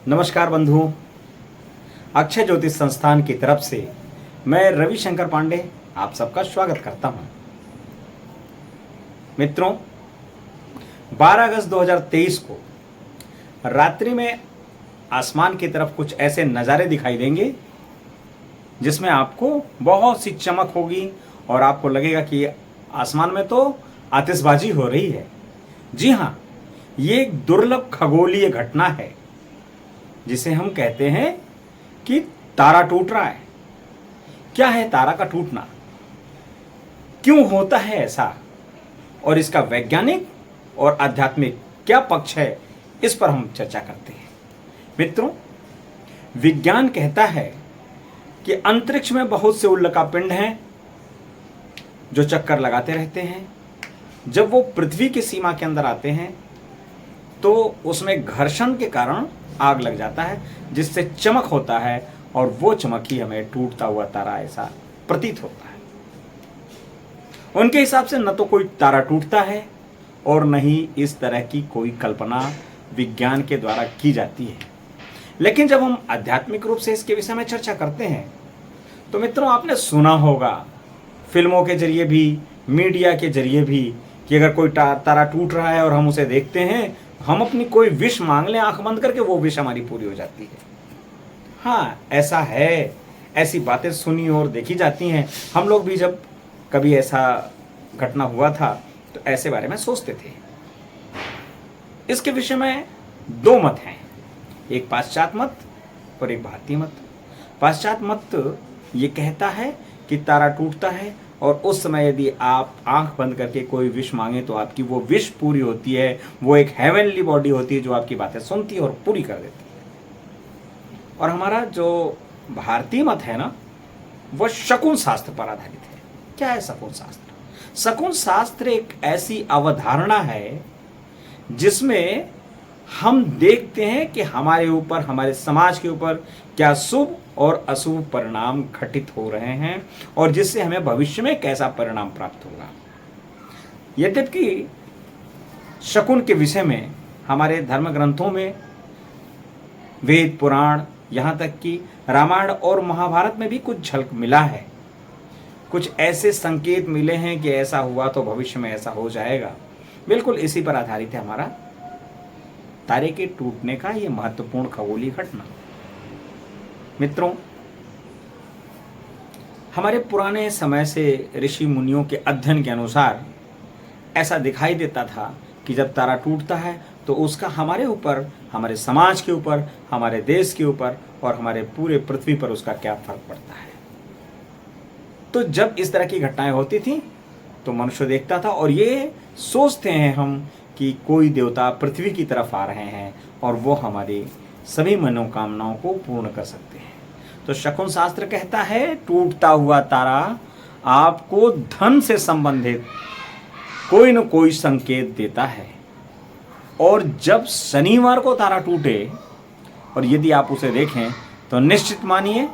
नमस्कार बंधुओं, अक्षय ज्योतिष संस्थान की तरफ से मैं रविशंकर पांडे आप सबका स्वागत करता हूं। मित्रों, 12 अगस्त 2023 को रात्रि में आसमान की तरफ कुछ ऐसे नज़ारे दिखाई देंगे जिसमें आपको बहुत सी चमक होगी और आपको लगेगा कि आसमान में तो आतिशबाजी हो रही है। जी हाँ, ये एक दुर्लभ खगोलीय घटना है जिसे हम कहते हैं कि तारा टूट रहा है। क्या है तारा का टूटना, क्यों होता है ऐसा, और इसका वैज्ञानिक और आध्यात्मिक क्या पक्ष है, इस पर हम चर्चा करते हैं। मित्रों, विज्ञान कहता है कि अंतरिक्ष में बहुत से उल्कापिंड हैं जो चक्कर लगाते रहते हैं। जब वो पृथ्वी की सीमा के अंदर आते हैं तो उसमें घर्षण के कारण आग लग जाता है, जिससे चमक होता है और वो चमक ही हमें टूटता हुआ तारा ऐसा प्रतीत होता है। उनके हिसाब से न तो कोई तारा टूटता है और न ही इस तरह की कोई कल्पना विज्ञान के द्वारा की जाती है। लेकिन जब हम आध्यात्मिक रूप से इसके विषय में चर्चा करते हैं तो मित्रों, आपने सुना होगा फिल्मों के जरिए भी, मीडिया के जरिए भी, कि अगर कोई तारा टूट रहा है और हम उसे देखते हैं, हम अपनी कोई विश मांग लें आंख बंद करके, वो विश हमारी पूरी हो जाती है। हाँ, ऐसा है, ऐसी बातें सुनी और देखी जाती हैं। हम लोग भी जब कभी ऐसा घटना हुआ था तो ऐसे बारे में सोचते थे। इसके विषय में दो मत हैं, एक पाश्चात्य मत और एक भारतीय मत। पाश्चात्य मत ये कहता है कि तारा टूटता है और उस समय यदि आप आंख बंद करके कोई विश मांगे तो आपकी वो विश पूरी होती है। वो एक हेवनली बॉडी होती है जो आपकी बातें सुनती है और पूरी कर देती है। और हमारा जो भारतीय मत है ना, वो शकुन शास्त्र पर आधारित है। क्या है शकुन शास्त्र? शकुन शास्त्र एक ऐसी अवधारणा है जिसमें हम देखते हैं कि हमारे ऊपर, हमारे समाज के ऊपर क्या शुभ और अशुभ परिणाम घटित हो रहे हैं और जिससे हमें भविष्य में कैसा परिणाम प्राप्त होगा। यद्यपि शकुन के विषय में हमारे धर्म ग्रंथों में, वेद पुराण, यहाँ तक कि रामायण और महाभारत में भी कुछ झलक मिला है। कुछ ऐसे संकेत मिले हैं कि ऐसा हुआ तो भविष्य में ऐसा हो जाएगा। बिल्कुल इसी पर आधारित है हमारा तारे के टूटने का ये महत्वपूर्ण खगोलीय घटना। मित्रों, हमारे पुराने समय से ऋषि मुनियों के अध्ययन के अनुसार ऐसा दिखाई देता था कि जब तारा टूटता है तो उसका हमारे ऊपर, हमारे समाज के ऊपर, हमारे देश के ऊपर और हमारे पूरे पृथ्वी पर उसका क्या फर्क पड़ता है। तो जब इस तरह की घटनाएं होती थी तो मनुष्य देखता था और ये सोचते हैं हम कि कोई देवता पृथ्वी की तरफ आ रहे हैं और वो हमारी सभी मनोकामनाओं को पूर्ण कर सकते हैं। तो शकुन शास्त्र कहता है टूटता हुआ तारा आपको धन से संबंधित कोई न कोई संकेत देता है। और जब शनिवार को तारा टूटे और यदि आप उसे देखें तो निश्चित मानिए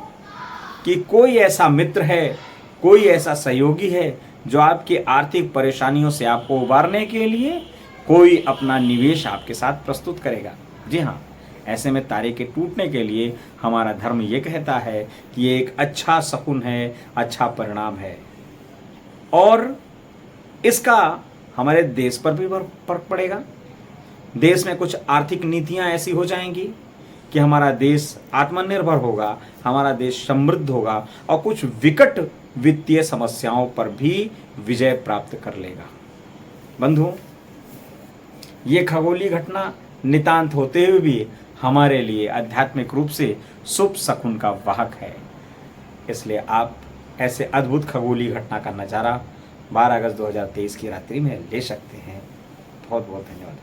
कि कोई ऐसा मित्र है, कोई ऐसा सहयोगी है जो आपकी आर्थिक परेशानियों से आपको उबारने के लिए कोई अपना निवेश आपके साथ प्रस्तुत करेगा। जी हाँ, ऐसे में तारे के टूटने के लिए हमारा धर्म ये कहता है कि ये एक अच्छा शकुन है, अच्छा परिणाम है और इसका हमारे देश पर भी फर्क पड़ेगा। देश में कुछ आर्थिक नीतियां ऐसी हो जाएंगी कि हमारा देश आत्मनिर्भर होगा, हमारा देश समृद्ध होगा और कुछ विकट वित्तीय समस्याओं पर भी विजय प्राप्त कर लेगा। बंधुओं, ये खगोलीय घटना नितांत होते हुए भी हमारे लिए आध्यात्मिक रूप से शुभ शकुन का वाहक है। इसलिए आप ऐसे अद्भुत खगोलीय घटना का नज़ारा 12 अगस्त 2023 की रात्रि में ले सकते हैं। बहुत बहुत धन्यवाद।